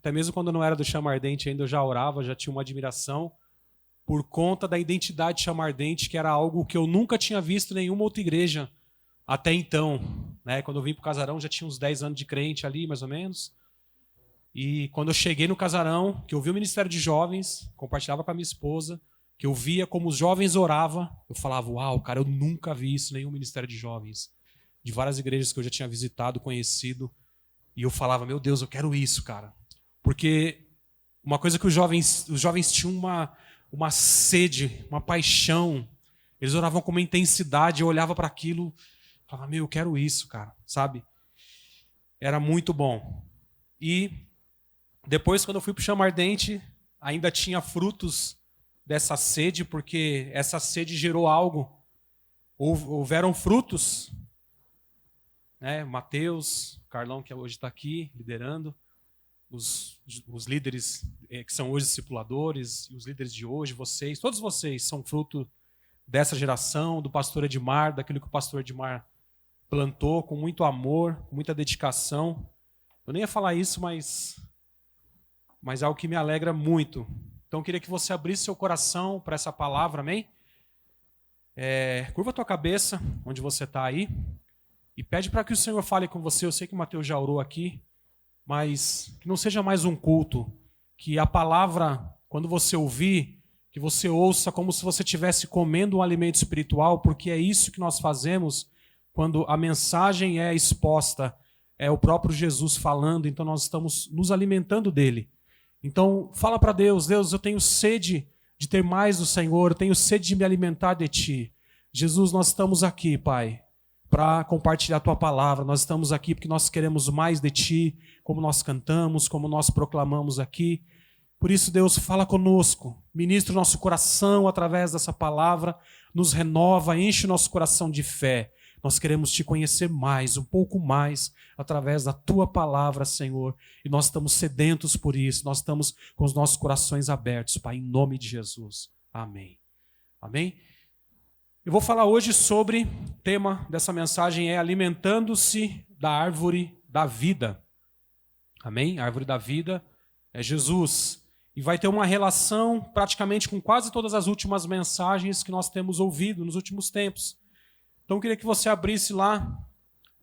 Até mesmo quando eu não era do Chama Ardente ainda, eu já orava, já tinha uma admiração por conta da identidade Chama Ardente, que era algo que eu nunca tinha visto em nenhuma outra igreja até então. Né? Quando eu vim para o Casarão, já tinha uns 10 anos de crente ali, mais ou menos. E quando eu cheguei no Casarão, que eu vi o Ministério de Jovens, compartilhava com a minha esposa, que eu via como os jovens oravam, eu falava, uau, cara, eu nunca vi isso em nenhum Ministério de Jovens. De várias igrejas que eu já tinha visitado, conhecido. E eu falava, meu Deus, eu quero isso, cara. Porque uma coisa que os jovens tinham uma sede, uma paixão. Eles oravam com uma intensidade, eu olhava para aquilo, falava, meu, eu quero isso, cara, sabe? Era muito bom. E depois, quando eu fui para o Chama Ardente, ainda tinha frutos dessa sede, porque essa sede gerou algo. Houveram frutos, né? Mateus, Carlão, que hoje está aqui, liderando, os líderes que são hoje discipuladores, e os líderes de hoje, vocês, todos vocês são fruto dessa geração, do pastor Edmar, daquilo que o pastor Edmar plantou com muito amor, com muita dedicação. Eu nem ia falar isso, mas é algo que me alegra muito. Então eu queria que você abrisse seu coração para essa palavra, amém? Curva a tua cabeça, onde você está aí, e pede para que o Senhor fale com você. Eu sei que o Mateus já orou aqui, mas que não seja mais um culto, que a palavra, quando você ouvir, que você ouça como se você estivesse comendo um alimento espiritual, porque é isso que nós fazemos quando a mensagem é exposta, é o próprio Jesus falando, então nós estamos nos alimentando dele. Então fala para Deus, Deus, eu tenho sede de ter mais do Senhor, eu tenho sede de me alimentar de ti. Jesus, nós estamos aqui, Pai, para compartilhar a tua palavra. Nós estamos aqui porque nós queremos mais de ti, como nós cantamos, como nós proclamamos aqui. Por isso, Deus, fala conosco, ministra o nosso coração através dessa palavra, nos renova, enche o nosso coração de fé. Nós queremos te conhecer mais, um pouco mais, através da tua palavra, Senhor. E nós estamos sedentos por isso, nós estamos com os nossos corações abertos, Pai, em nome de Jesus. Amém. Amém? Eu vou falar hoje sobre, o tema dessa mensagem é alimentando-se da árvore da vida. Amém? A árvore da vida é Jesus. E vai ter uma relação praticamente com quase todas as últimas mensagens que nós temos ouvido nos últimos tempos. Então eu queria que você abrisse lá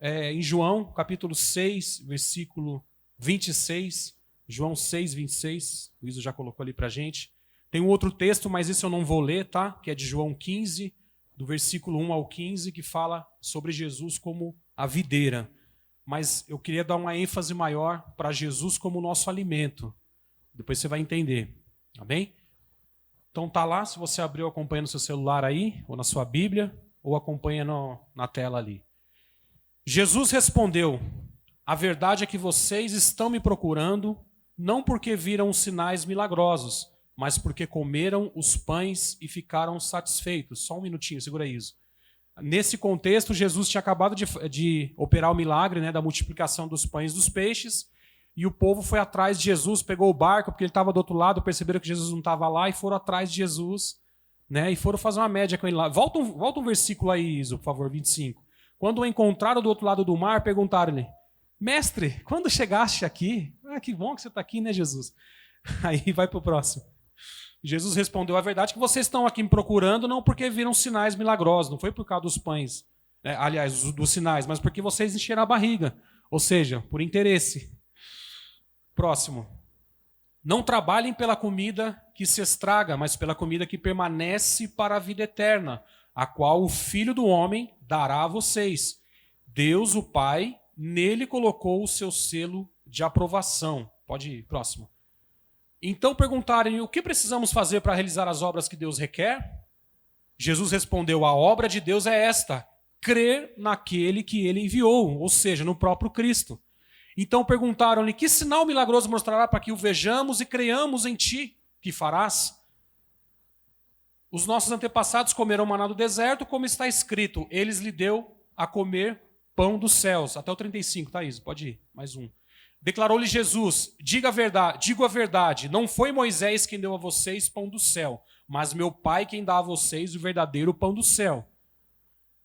em João, capítulo 6, versículo 26. João 6, 26. O Iso já colocou ali pra gente. Tem um outro texto, mas esse eu não vou ler, tá? Que é de João 15, do versículo 1 ao 15, que fala sobre Jesus como a videira. Mas eu queria dar uma ênfase maior para Jesus como o nosso alimento. Depois você vai entender. Amém? Então tá lá, se você abriu, acompanha no seu celular aí, ou na sua Bíblia, ou acompanha na tela ali. Jesus respondeu, a verdade é que vocês estão me procurando, não porque viram os sinais milagrosos, mas porque comeram os pães e ficaram satisfeitos. Só um minutinho, segura isso. Nesse contexto, Jesus tinha acabado de operar o milagre, né, da multiplicação dos pães e dos peixes, e o povo foi atrás de Jesus, pegou o barco, porque ele estava do outro lado, perceberam que Jesus não estava lá, e foram atrás de Jesus, né, e foram fazer uma média com ele lá. Volta um versículo aí, Iso, por favor, 25. Quando o encontraram do outro lado do mar, perguntaram-lhe, mestre, quando chegaste aqui? Ah, que bom que você está aqui, né, Jesus? Aí vai para o próximo. Jesus respondeu, a verdade é que vocês estão aqui me procurando não porque viram sinais milagrosos, não foi por causa dos pães, né? Aliás, dos sinais, mas porque vocês encheram a barriga, ou seja, por interesse. Próximo. Não trabalhem pela comida que se estraga, mas pela comida que permanece para a vida eterna, a qual o Filho do Homem dará a vocês. Deus, o Pai, nele colocou o seu selo de aprovação. Pode ir, próximo. Então perguntarem, o que precisamos fazer para realizar as obras que Deus requer? Jesus respondeu, a obra de Deus é esta, crer naquele que ele enviou, ou seja, no próprio Cristo. Então perguntaram-lhe, que sinal milagroso mostrará para que o vejamos e creiamos em ti? Que farás? Os nossos antepassados comeram maná do deserto, como está escrito, eles lhe deu a comer pão dos céus. Até o 35, Thaís, pode ir, mais um. Declarou-lhe Jesus, digo a verdade, não foi Moisés quem deu a vocês pão do céu, mas meu Pai quem dá a vocês o verdadeiro pão do céu.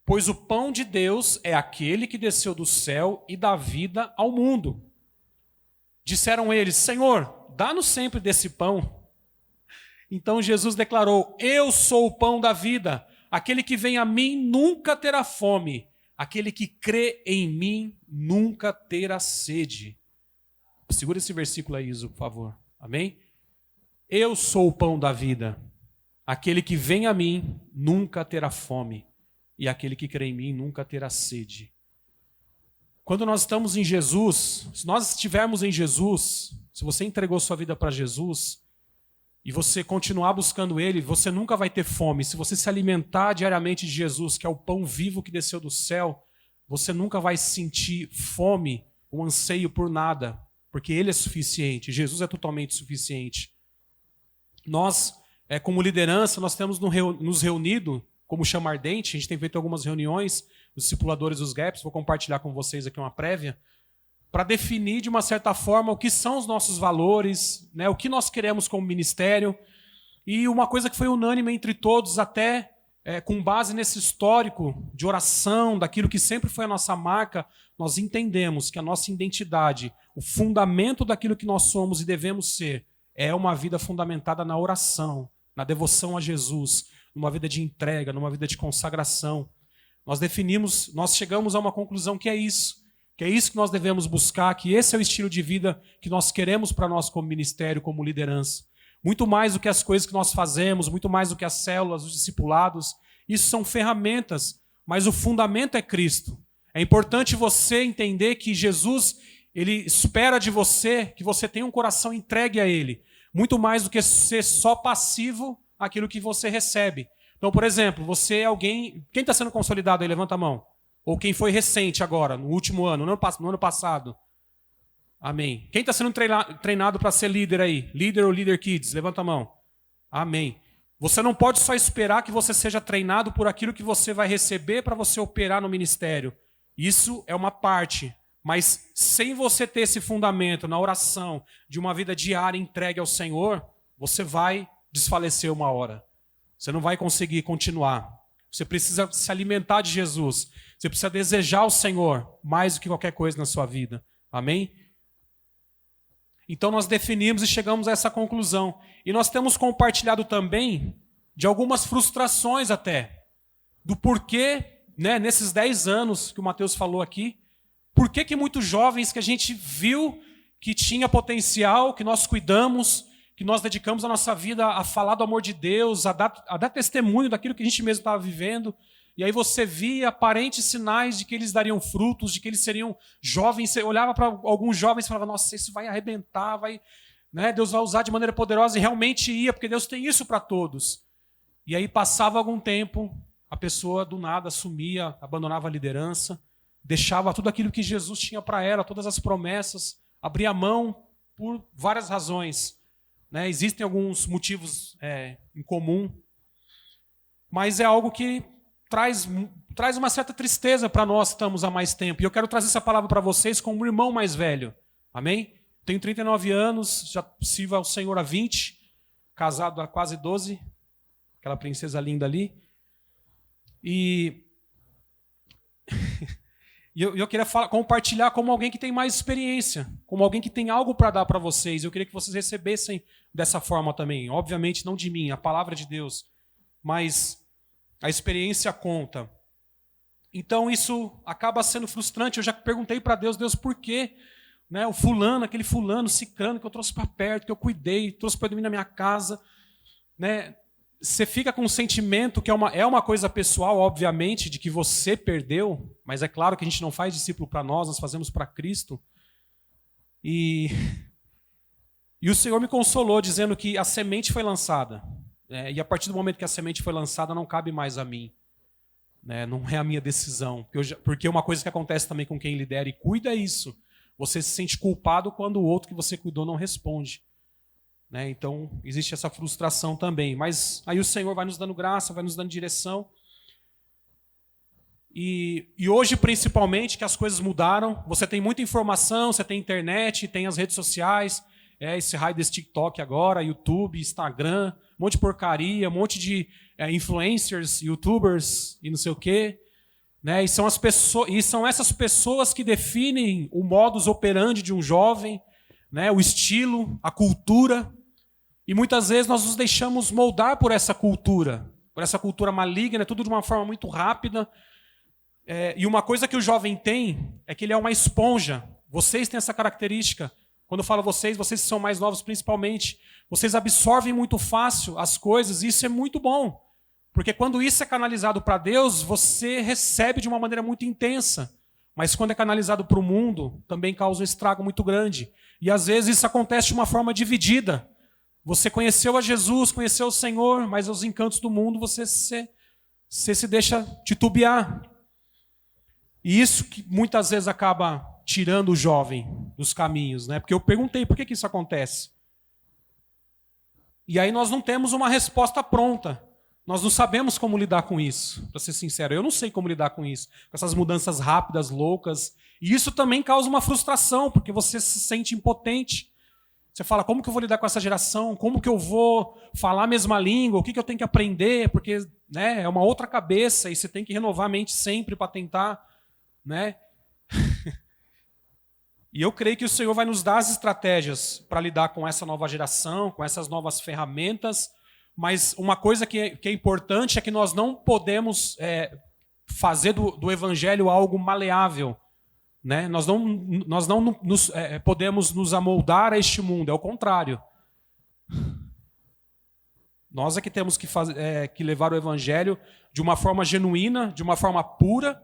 Pois o pão de Deus é aquele que desceu do céu e dá vida ao mundo. Disseram eles: Senhor, dá-nos sempre desse pão. Então Jesus declarou: eu sou o pão da vida. Aquele que vem a mim nunca terá fome. Aquele que crê em mim nunca terá sede. Segura esse versículo aí, Iso, por favor. Amém? Eu sou o pão da vida. Aquele que vem a mim nunca terá fome. E aquele que crê em mim nunca terá sede. Quando nós estamos em Jesus, se nós estivermos em Jesus, se você entregou sua vida para Jesus, e você continuar buscando Ele, você nunca vai ter fome. Se você se alimentar diariamente de Jesus, que é o pão vivo que desceu do céu, você nunca vai sentir fome, o anseio por nada, porque Ele é suficiente, Jesus é totalmente suficiente. Nós, como liderança, nós temos nos reunido como Chama Ardente, a gente tem feito algumas reuniões, os discipuladores dos GAPs, vou compartilhar com vocês aqui uma prévia, para definir de uma certa forma o que são os nossos valores, né, o que nós queremos como ministério. E uma coisa que foi unânime entre todos, até com base nesse histórico de oração, daquilo que sempre foi a nossa marca, nós entendemos que a nossa identidade, o fundamento daquilo que nós somos e devemos ser, é uma vida fundamentada na oração, na devoção a Jesus, numa vida de entrega, numa vida de consagração. Nós chegamos a uma conclusão que é isso que nós devemos buscar, que esse é o estilo de vida que nós queremos para nós como ministério, como liderança. Muito mais do que as coisas que nós fazemos, muito mais do que as células, os discipulados, isso são ferramentas, mas o fundamento é Cristo. É importante você entender que Jesus, Ele espera de você que você tenha um coração entregue a Ele, muito mais do que ser só passivo àquilo que você recebe. Então, por exemplo, você é alguém... Quem está sendo consolidado aí? Levanta a mão. Ou quem foi recente agora, no último ano, no ano passado. Amém. Quem está sendo treinado para ser líder aí? Líder ou líder kids? Levanta a mão. Amém. Você não pode só esperar que você seja treinado por aquilo que você vai receber para você operar no ministério. Isso é uma parte. Mas sem você ter esse fundamento na oração, de uma vida diária entregue ao Senhor, você vai desfalecer uma hora. Você não vai conseguir continuar. Você precisa se alimentar de Jesus. Você precisa desejar o Senhor mais do que qualquer coisa na sua vida. Amém? Então nós definimos e chegamos a essa conclusão. E nós temos compartilhado também de algumas frustrações até. Do porquê, né, nesses 10 anos que o Mateus falou aqui, por que muitos jovens que a gente viu que tinha potencial, que nós cuidamos, que nós dedicamos a nossa vida a falar do amor de Deus, a dar testemunho daquilo que a gente mesmo estava vivendo, e aí você via aparentes sinais de que eles dariam frutos, de que eles seriam jovens. Você olhava para alguns jovens e falava: nossa, isso vai arrebentar, né, Deus vai usar de maneira poderosa, e realmente ia, porque Deus tem isso para todos. E aí passava algum tempo, a pessoa do nada sumia, abandonava a liderança, deixava tudo aquilo que Jesus tinha para ela, todas as promessas, abria mão por várias razões. Né? Existem alguns motivos em comum, mas é algo que traz uma certa tristeza para nós que estamos há mais tempo. E eu quero trazer essa palavra para vocês como um irmão mais velho. Amém? Tenho 39 anos, já sirvo ao Senhor há 20, casado há quase 12, aquela princesa linda ali. E eu queria compartilhar como alguém que tem mais experiência, como alguém que tem algo para dar para vocês. Eu queria que vocês recebessem dessa forma também. Obviamente não de mim, a palavra de Deus, mas a experiência conta. Então isso acaba sendo frustrante. Eu já perguntei para Deus, por quê? Né, o fulano, aquele fulano, ciclano que eu trouxe para perto, que eu cuidei, trouxe para dormir na minha casa. Né? Você fica com um sentimento que é uma coisa pessoal, obviamente, de que você perdeu, mas é claro que a gente não faz discípulo para nós fazemos para Cristo. E o Senhor me consolou dizendo que a semente foi lançada. E a partir do momento que a semente foi lançada, não cabe mais a mim. Não é a minha decisão. Porque uma coisa que acontece também com quem lidera e cuida é isso. Você se sente culpado quando o outro que você cuidou não responde. Então, existe essa frustração também. Mas aí o Senhor vai nos dando graça, vai nos dando direção. E hoje, principalmente, que as coisas mudaram, você tem muita informação, você tem internet, tem as redes sociais, esse raio desse TikTok agora, YouTube, Instagram, um monte de porcaria, um monte de influencers, youtubers e não sei o quê. Né? E são essas pessoas que definem o modus operandi de um jovem. né, o estilo, a cultura. E muitas vezes nós nos deixamos moldar por essa cultura maligna, tudo de uma forma muito rápida. E uma coisa que o jovem tem é que ele é uma esponja. Vocês têm essa característica. Quando eu falo vocês que são mais novos principalmente, vocês absorvem muito fácil as coisas, e isso é muito bom. Porque quando isso é canalizado para Deus, você recebe de uma maneira muito intensa. Mas quando é canalizado para o mundo, também causa um estrago muito grande. E às vezes isso acontece de uma forma dividida. Você conheceu a Jesus, conheceu o Senhor, mas aos encantos do mundo você se deixa titubear. E isso que muitas vezes acaba tirando o jovem dos caminhos, né? Porque eu perguntei por que isso acontece. E aí nós não temos uma resposta pronta. Nós não sabemos como lidar com isso, para ser sincero. Eu não sei como lidar com isso, com essas mudanças rápidas, loucas. E isso também causa uma frustração, porque você se sente impotente. Você fala, como que eu vou lidar com essa geração? Como que eu vou falar a mesma língua? O que eu tenho que aprender? Porque, né, é uma outra cabeça e você tem que renovar a mente sempre para tentar, né? E eu creio que o Senhor vai nos dar as estratégias para lidar com essa nova geração, com essas novas ferramentas. Mas uma coisa que é importante é que nós não podemos fazer do evangelho algo maleável. Né? Nós não podemos nos amoldar a este mundo, é o contrário. Nós é que temos que levar o evangelho de uma forma genuína, de uma forma pura,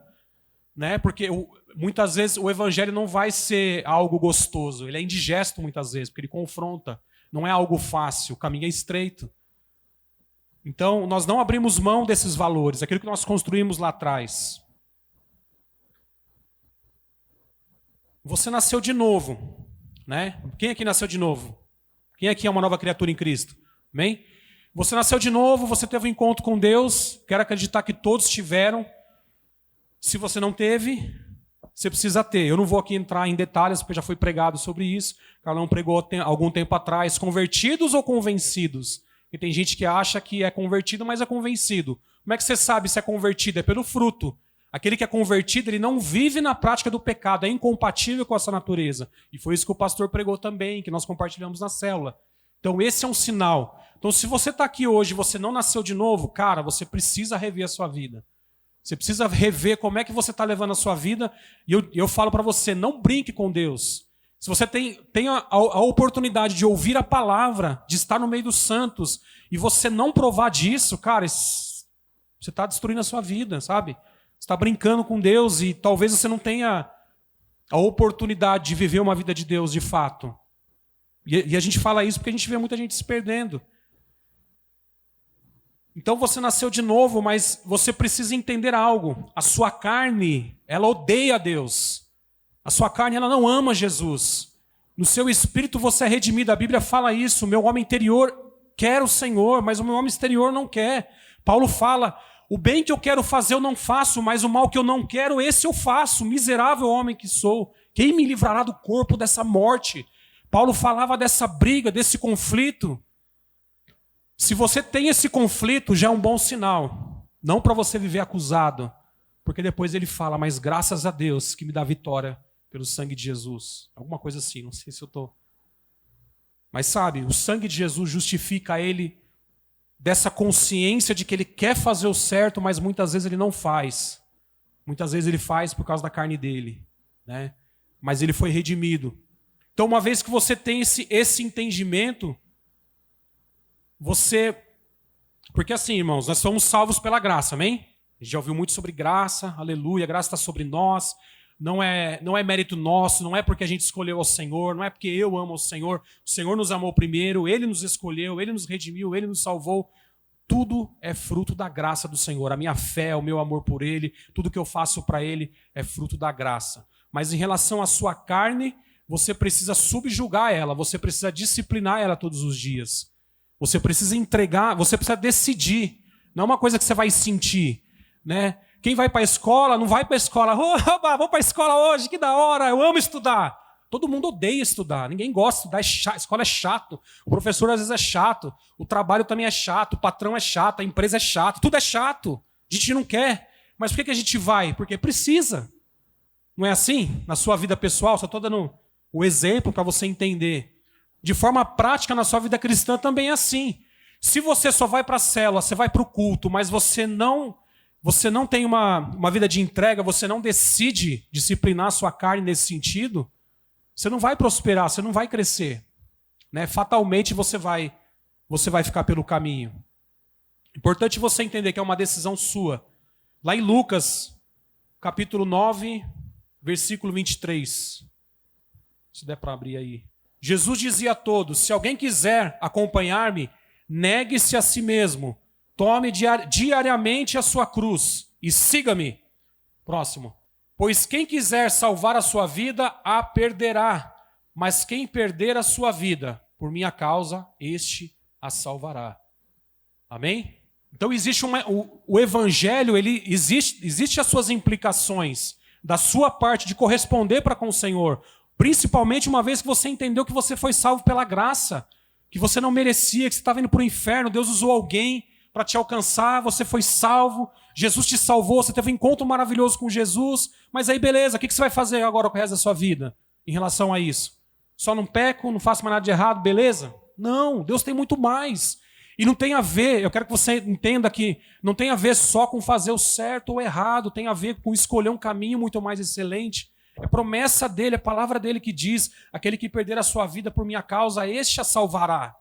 né? Porque muitas vezes o evangelho não vai ser algo gostoso, ele é indigesto muitas vezes, porque ele confronta, não é algo fácil, o caminho é estreito. Então, nós não abrimos mão desses valores, aquilo que nós construímos lá atrás. Você nasceu de novo, né? Quem aqui nasceu de novo? Quem aqui é uma nova criatura em Cristo? Amém? Você nasceu de novo, você teve um encontro com Deus, quero acreditar que todos tiveram. Se você não teve, você precisa ter. Eu não vou aqui entrar em detalhes, porque já foi pregado sobre isso. Carlão pregou algum tempo atrás, convertidos ou convencidos? E tem gente que acha que é convertido, mas é convencido. Como é que você sabe se é convertido? É pelo fruto. Aquele que é convertido, ele não vive na prática do pecado, é incompatível com essa natureza. E foi isso que o pastor pregou também, que nós compartilhamos na célula. Então esse é um sinal. Então se você está aqui hoje e você não nasceu de novo, cara, você precisa rever a sua vida. Você precisa rever como é que você está levando a sua vida. E eu falo para você, não brinque com Deus. Se você tem a oportunidade de ouvir a palavra, de estar no meio dos santos, e você não provar disso, cara, você está destruindo a sua vida, sabe? Você está brincando com Deus e talvez você não tenha a oportunidade de viver uma vida de Deus de fato. E a gente fala isso porque a gente vê muita gente se perdendo. Então você nasceu de novo, mas você precisa entender algo. A sua carne, ela odeia Deus. A sua carne, ela não ama Jesus. No seu espírito você é redimido. A Bíblia fala isso. O meu homem interior quer o Senhor, mas o meu homem exterior não quer. Paulo fala, o bem que eu quero fazer eu não faço, mas o mal que eu não quero, esse eu faço. Miserável homem que sou. Quem me livrará do corpo dessa morte? Paulo falava dessa briga, desse conflito. Se você tem esse conflito, já é um bom sinal. Não para você viver acusado. Porque depois ele fala, mas graças a Deus que me dá vitória pelo sangue de Jesus. Alguma coisa assim, não sei se eu estou... Mas sabe, o sangue de Jesus justifica ele dessa consciência de que ele quer fazer o certo, mas muitas vezes ele não faz. Muitas vezes ele faz por causa da carne dele. Né? Mas ele foi redimido. Então, uma vez que você tem esse entendimento, você... Porque assim, irmãos, nós somos salvos pela graça, amém? A gente já ouviu muito sobre graça, aleluia, a graça está sobre nós. Não é mérito nosso, não é porque a gente escolheu ao Senhor, não é porque eu amo ao Senhor. O Senhor nos amou primeiro, Ele nos escolheu, Ele nos redimiu, Ele nos salvou. Tudo é fruto da graça do Senhor. A minha fé, o meu amor por Ele, tudo que eu faço para Ele é fruto da graça. Mas em relação à sua carne, você precisa subjugar ela, você precisa disciplinar ela todos os dias. Você precisa entregar, você precisa decidir. Não é uma coisa que você vai sentir, né? Quem vai para a escola, não vai para a escola. Oba, vou para a escola hoje, que da hora, eu amo estudar. Todo mundo odeia estudar, ninguém gosta de estudar, é chato, a escola é chato. O professor às vezes é chato, o trabalho também é chato, o patrão é chato, a empresa é chata, tudo é chato. A gente não quer, mas por que a gente vai? Porque precisa. Não é assim? Na sua vida pessoal, só estou dando o exemplo para você entender. De forma prática, na sua vida cristã também é assim. Se você só vai para a célula, você vai para o culto, mas você não tem uma vida de entrega, você não decide disciplinar a sua carne nesse sentido, você não vai prosperar, você não vai crescer. Né? Fatalmente você vai ficar pelo caminho. Importante você entender que é uma decisão sua. Lá em Lucas, capítulo 9, versículo 23. Se der para abrir aí. Jesus dizia a todos: se alguém quiser acompanhar-me, negue-se a si mesmo, tome diariamente a sua cruz e siga-me. Próximo. Pois quem quiser salvar a sua vida, a perderá. Mas quem perder a sua vida, por minha causa, este a salvará. Amém? Então existe o evangelho, ele existe as suas implicações da sua parte de corresponder para com o Senhor. Principalmente uma vez que você entendeu que você foi salvo pela graça, que você não merecia, que você estava indo para o inferno, Deus usou alguém para te alcançar, você foi salvo, Jesus te salvou, você teve um encontro maravilhoso com Jesus, mas aí beleza, o que você vai fazer agora com o resto da sua vida em relação a isso? Só não peco, não faço mais nada de errado, beleza? Não, Deus tem muito mais. E não tem a ver, eu quero que você entenda que não tem a ver só com fazer o certo ou errado, tem a ver com escolher um caminho muito mais excelente. É promessa dele, é palavra dele que diz: aquele que perder a sua vida por minha causa, este a salvará.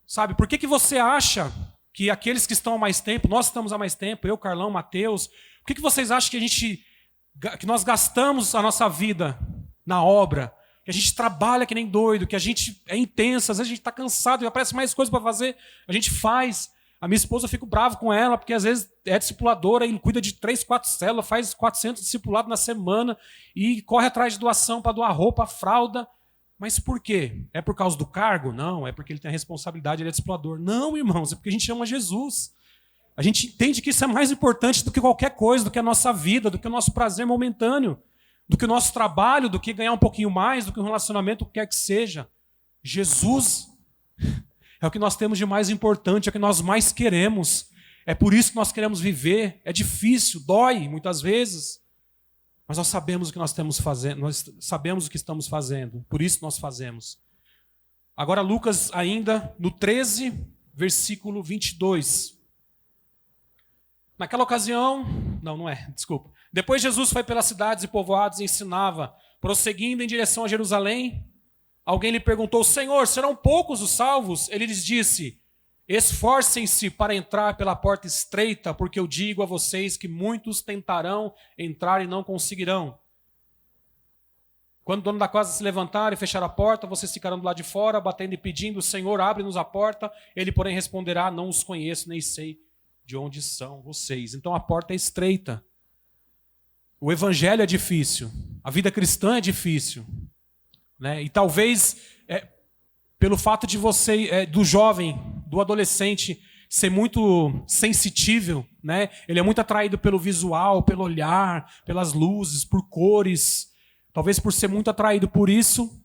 Sabe, por que você acha que aqueles que estão há mais tempo, nós estamos há mais tempo, eu, Carlão, Mateus, por que vocês acham que nós gastamos a nossa vida na obra, que a gente trabalha que nem doido, que a gente é intenso, às vezes a gente está cansado e aparece mais coisas para fazer, a gente faz. A minha esposa, eu fico bravo com ela, porque às vezes é discipuladora e cuida de 3, 4 células, faz 400 discipulados na semana e corre atrás de doação para doar roupa, fralda. Mas por quê? É por causa do cargo? Não, é porque ele tem a responsabilidade, ele é discipulador. Não, irmãos, é porque a gente ama Jesus. A gente entende que isso é mais importante do que qualquer coisa, do que a nossa vida, do que o nosso prazer momentâneo, do que o nosso trabalho, do que ganhar um pouquinho mais, do que um relacionamento, o que quer que seja. Jesus é o que nós temos de mais importante, é o que nós mais queremos. É por isso que nós queremos viver. É difícil, dói muitas vezes. Mas nós sabemos o que nós estamos fazendo, nós sabemos o que estamos fazendo. Por isso nós fazemos. Agora Lucas ainda, no 13, versículo 22. Naquela ocasião, não é, desculpa. Depois Jesus foi pelas cidades e povoados e ensinava, prosseguindo em direção a Jerusalém. Alguém lhe perguntou: Senhor, serão poucos os salvos? Ele lhes disse: esforcem-se para entrar pela porta estreita, porque eu digo a vocês que muitos tentarão entrar e não conseguirão. Quando o dono da casa se levantar e fechar a porta, vocês ficarão do lado de fora, batendo e pedindo: Senhor, abre-nos a porta. Ele, porém, responderá: não os conheço, nem sei de onde são vocês. Então a porta é estreita. O evangelho é difícil. A vida cristã é difícil. Né? E talvez, pelo fato de você, do jovem, do adolescente, ser muito sensitível, né? Ele é muito atraído pelo visual, pelo olhar, pelas luzes, por cores. Talvez por ser muito atraído por isso,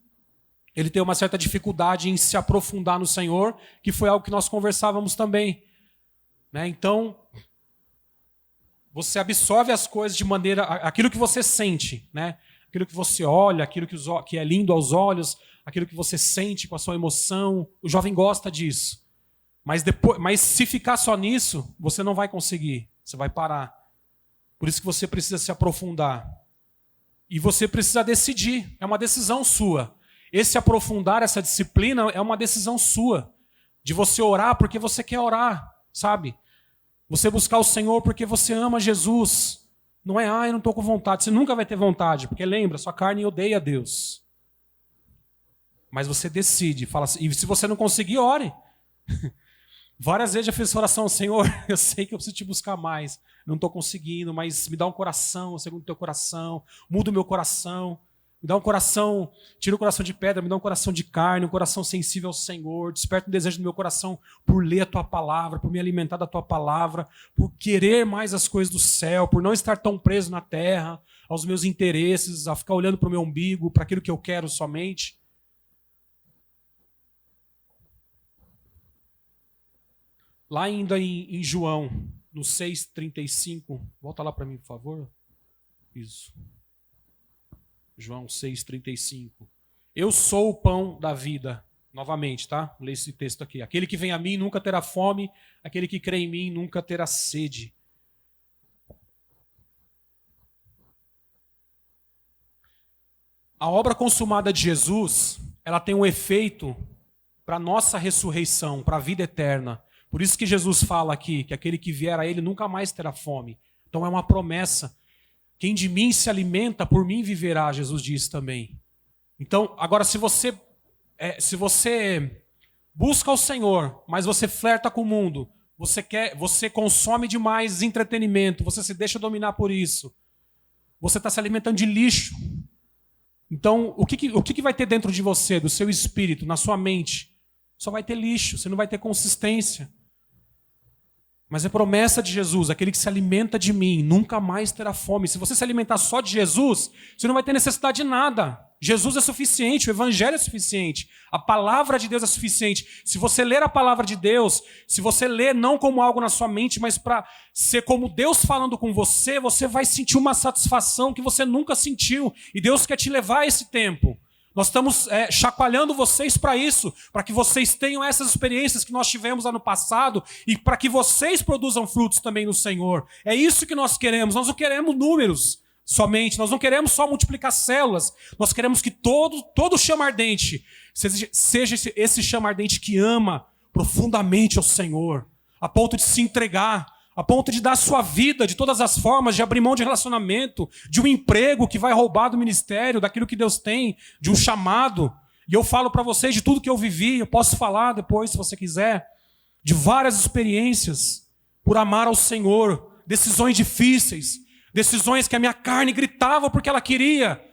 ele tem uma certa dificuldade em se aprofundar no Senhor, que foi algo que nós conversávamos também. Né? Então, você absorve as coisas de maneira... aquilo que você sente, né? Aquilo que você olha, aquilo que é lindo aos olhos, aquilo que você sente com a sua emoção. O jovem gosta disso. Mas se ficar só nisso, você não vai conseguir. Você vai parar. Por isso que você precisa se aprofundar. E você precisa decidir. É uma decisão sua. Esse aprofundar, essa disciplina, é uma decisão sua. De você orar porque você quer orar, sabe? Você buscar o Senhor porque você ama Jesus. Não é, eu não estou com vontade. Você nunca vai ter vontade, porque lembra, sua carne odeia Deus. Mas você decide, fala assim, e se você não conseguir, ore. Várias vezes já fiz essa oração: Senhor, eu sei que eu preciso te buscar mais. Não estou conseguindo, mas me dá um coração segundo o teu coração. Muda o meu coração. Me dá um coração, tira o coração de pedra, me dá um coração de carne, um coração sensível ao Senhor. Desperta um desejo no meu coração por ler a tua palavra, por me alimentar da tua palavra, por querer mais as coisas do céu, por não estar tão preso na terra, aos meus interesses, a ficar olhando para o meu umbigo, para aquilo que eu quero somente. Lá ainda em João, no 6,35, volta lá para mim, por favor. Isso. João 6,35. Eu sou o pão da vida. Novamente, tá? Vou ler esse texto aqui. Aquele que vem a mim nunca terá fome, aquele que crê em mim nunca terá sede. A obra consumada de Jesus, ela tem um efeito para a nossa ressurreição, para a vida eterna. Por isso que Jesus fala aqui, que aquele que vier a ele nunca mais terá fome. Então é uma promessa. Quem de mim se alimenta, por mim viverá, Jesus diz também. Então, agora se você busca o Senhor, mas você flerta com o mundo, você consome demais entretenimento, você se deixa dominar por isso, você está se alimentando de lixo. Então, o que vai ter dentro de você, do seu espírito, na sua mente? Só vai ter lixo, você não vai ter consistência. Mas é promessa de Jesus, aquele que se alimenta de mim nunca mais terá fome. Se você se alimentar só de Jesus, você não vai ter necessidade de nada. Jesus é suficiente, o Evangelho é suficiente, a palavra de Deus é suficiente. Se você ler a palavra de Deus, se você ler não como algo na sua mente, mas para ser como Deus falando com você, você vai sentir uma satisfação que você nunca sentiu. E Deus quer te levar a esse tempo. Nós estamos chacoalhando vocês para isso, para que vocês tenham essas experiências que nós tivemos ano passado e para que vocês produzam frutos também no Senhor. É isso que nós queremos. Nós não queremos números somente, nós não queremos só multiplicar células. Nós queremos que todo chama ardente seja esse chama ardente que ama profundamente ao Senhor, a ponto de se entregar, a ponto de dar a sua vida de todas as formas, de abrir mão de relacionamento, de um emprego que vai roubar do ministério, daquilo que Deus tem, de um chamado. E eu falo para vocês de tudo que eu vivi, eu posso falar depois, se você quiser, de várias experiências por amar ao Senhor, decisões difíceis, decisões que a minha carne gritava porque ela queria.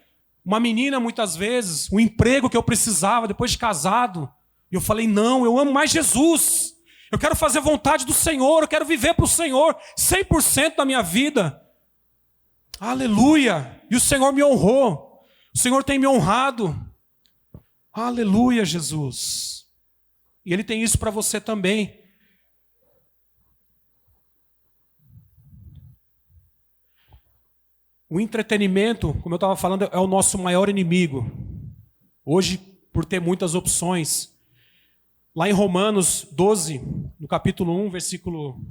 Uma menina, muitas vezes, um emprego que eu precisava depois de casado. E eu falei, não, eu amo mais Jesus. Eu quero fazer a vontade do Senhor, eu quero viver para o Senhor 100% da minha vida. Aleluia! E o Senhor me honrou. O Senhor tem me honrado. Aleluia, Jesus. E Ele tem isso para você também. O entretenimento, como eu estava falando, é o nosso maior inimigo. Hoje, por ter muitas opções. Lá em Romanos 12, no capítulo 1, versículo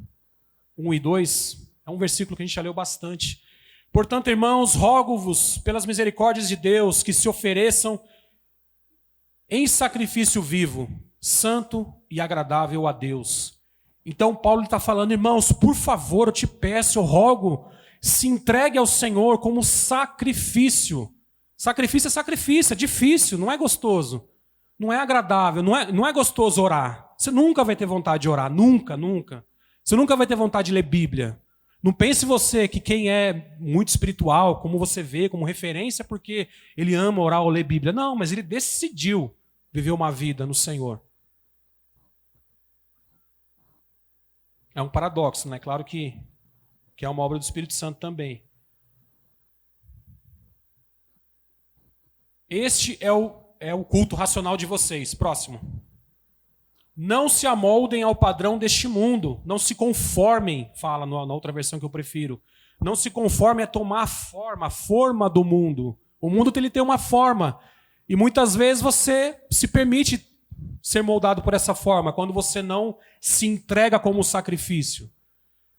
1 e 2, é um versículo que a gente já leu bastante. Portanto, irmãos, rogo-vos, pelas misericórdias de Deus, que se ofereçam em sacrifício vivo, santo e agradável a Deus. Então, Paulo está falando, irmãos, por favor, eu te peço, eu rogo, se entregue ao Senhor como sacrifício. Sacrifício é sacrifício, é difícil, não é gostoso. Não é agradável, não é gostoso orar. Você nunca vai ter vontade de orar, nunca, nunca. Você nunca vai ter vontade de ler Bíblia. Não pense você que quem é muito espiritual, como você vê, como referência, porque ele ama orar ou ler Bíblia. Não, mas ele decidiu viver uma vida no Senhor. É um paradoxo, né? Claro que é uma obra do Espírito Santo também. Este é o culto racional de vocês. Próximo. Não se amoldem ao padrão deste mundo. Não se conformem, fala na outra versão que eu prefiro. Não se conformem a tomar a forma do mundo. O mundo ele tem uma forma. E muitas vezes você se permite ser moldado por essa forma, quando você não se entrega como sacrifício.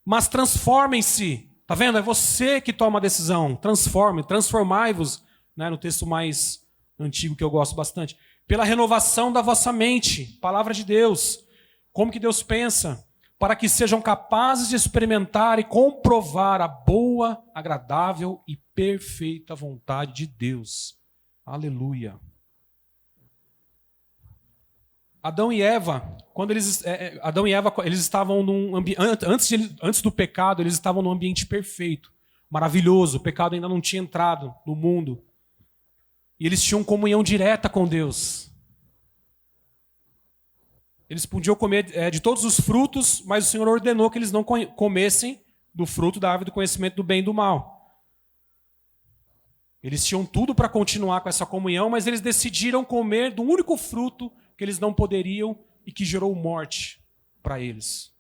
Mas transformem-se. Tá vendo? É você que toma a decisão. Transformai-vos, né, no texto mais antigo que eu gosto bastante, pela renovação da vossa mente, palavra de Deus, como que Deus pensa, para que sejam capazes de experimentar e comprovar a boa, agradável e perfeita vontade de Deus. Aleluia. Adão e Eva, eles estavam num ambiente, antes do pecado, eles estavam num ambiente perfeito, maravilhoso, o pecado ainda não tinha entrado no mundo. E eles tinham comunhão direta com Deus. Eles podiam comer de todos os frutos, mas o Senhor ordenou que eles não comessem do fruto da árvore do conhecimento do bem e do mal. Eles tinham tudo para continuar com essa comunhão, mas eles decidiram comer do único fruto que eles não poderiam e que gerou morte para eles.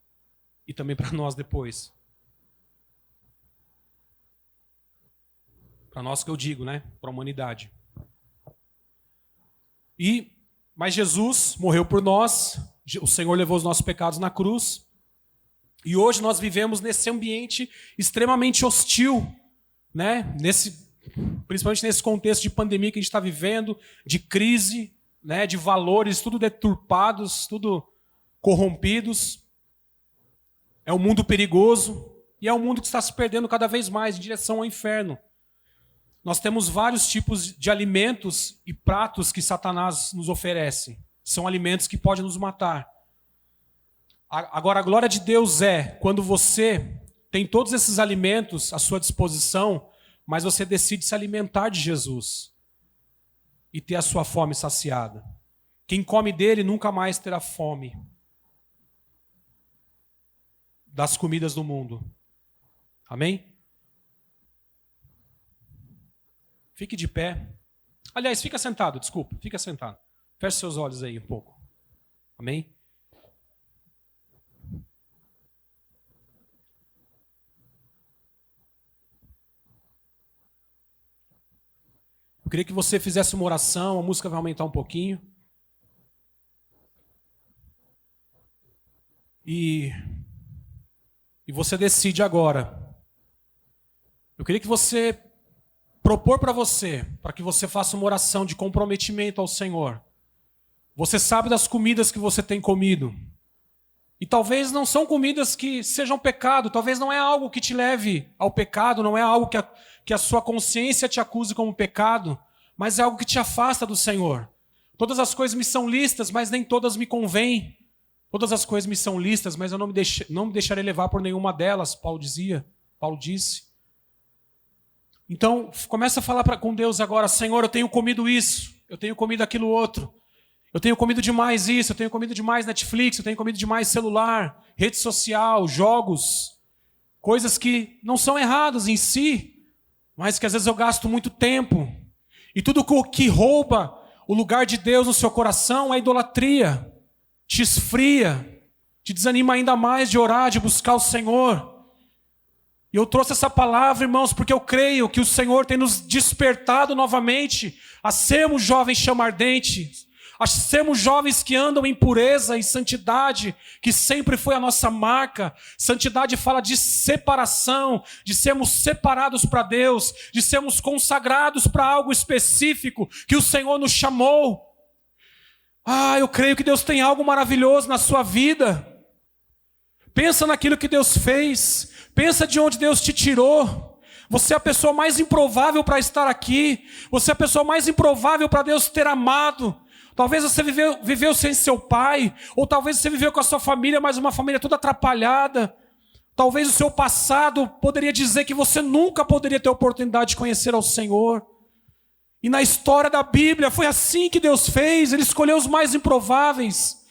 E também para nós depois. Para nós que eu digo, né? Para a humanidade. Mas Jesus morreu por nós, o Senhor levou os nossos pecados na cruz, e hoje nós vivemos nesse ambiente extremamente hostil, né? Principalmente nesse contexto de pandemia que a gente está vivendo, de crise, né? De valores, tudo deturpados, tudo corrompidos. É um mundo perigoso, e é um mundo que está se perdendo cada vez mais em direção ao inferno. Nós temos vários tipos de alimentos e pratos que Satanás nos oferece. São alimentos que podem nos matar. Agora, a glória de Deus é quando você tem todos esses alimentos à sua disposição, mas você decide se alimentar de Jesus e ter a sua fome saciada. Quem come dele nunca mais terá fome das comidas do mundo. Amém? Fique de pé. Aliás, fica sentado, desculpa. Fica sentado. Feche seus olhos aí um pouco. Amém? Eu queria que você fizesse uma oração. A música vai aumentar um pouquinho. E você decide agora. Eu queria que você propor para que você faça uma oração de comprometimento ao Senhor. Você sabe das comidas que você tem comido. E talvez não são comidas que sejam pecado, talvez não é algo que te leve ao pecado, não é algo que a sua consciência te acuse como pecado, mas é algo que te afasta do Senhor. Todas as coisas me são lícitas, mas nem todas me convêm. Todas as coisas me são lícitas, mas eu não me deixarei levar por nenhuma delas, Paulo disse. Então, começa a falar com Deus agora: Senhor, eu tenho comido isso, eu tenho comido aquilo outro, eu tenho comido demais isso, eu tenho comido demais Netflix, eu tenho comido demais celular, rede social, jogos, coisas que não são erradas em si, mas que às vezes eu gasto muito tempo. E tudo que rouba o lugar de Deus no seu coração é idolatria, te esfria, te desanima ainda mais de orar, de buscar o Senhor. E eu trouxe essa palavra, irmãos, porque eu creio que o Senhor tem nos despertado novamente a sermos jovens chama-ardentes, a sermos jovens que andam em pureza e santidade, que sempre foi a nossa marca. Santidade fala de separação, de sermos separados para Deus, de sermos consagrados para algo específico que o Senhor nos chamou. Eu creio que Deus tem algo maravilhoso na sua vida. Pensa naquilo que Deus fez. Pensa de onde Deus te tirou. Você é a pessoa mais improvável para estar aqui. Você é a pessoa mais improvável para Deus ter amado. Talvez você viveu sem seu pai. Ou talvez você viveu com a sua família, mas uma família toda atrapalhada. Talvez o seu passado poderia dizer que você nunca poderia ter a oportunidade de conhecer ao Senhor. E na história da Bíblia foi assim que Deus fez. Ele escolheu os mais improváveis.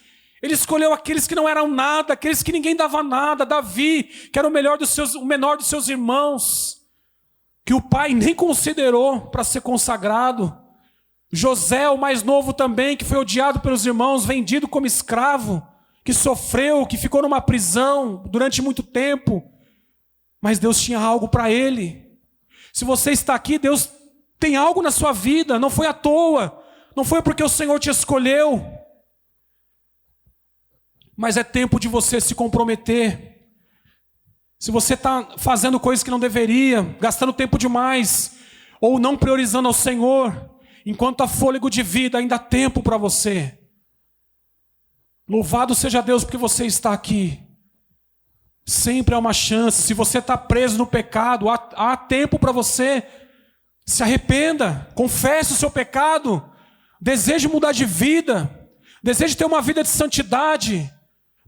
Ele escolheu aqueles que não eram nada, aqueles que ninguém dava nada. Davi, que era o menor dos seus irmãos, que o pai nem considerou para ser consagrado. José, o mais novo também, que foi odiado pelos irmãos, vendido como escravo, que sofreu, que ficou numa prisão durante muito tempo. Mas Deus tinha algo para ele. Se você está aqui, Deus tem algo na sua vida, não foi à toa, não foi porque o Senhor te escolheu. Mas é tempo de você se comprometer. Se você está fazendo coisas que não deveria, gastando tempo demais, ou não priorizando ao Senhor, enquanto há fôlego de vida, ainda há tempo para você. Louvado seja Deus porque você está aqui. Sempre há uma chance. Se você está preso no pecado, há tempo para você. Se arrependa, confesse o seu pecado, deseje mudar de vida, deseje ter uma vida de santidade.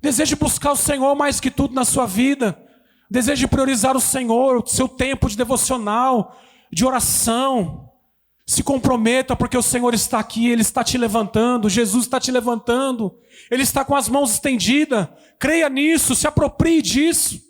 Deseje buscar o Senhor mais que tudo na sua vida. Deseje priorizar o Senhor, o seu tempo de devocional, de oração. Se comprometa, porque o Senhor está aqui, Ele está te levantando, Jesus está te levantando. Ele está com as mãos estendidas. Creia nisso, se aproprie disso.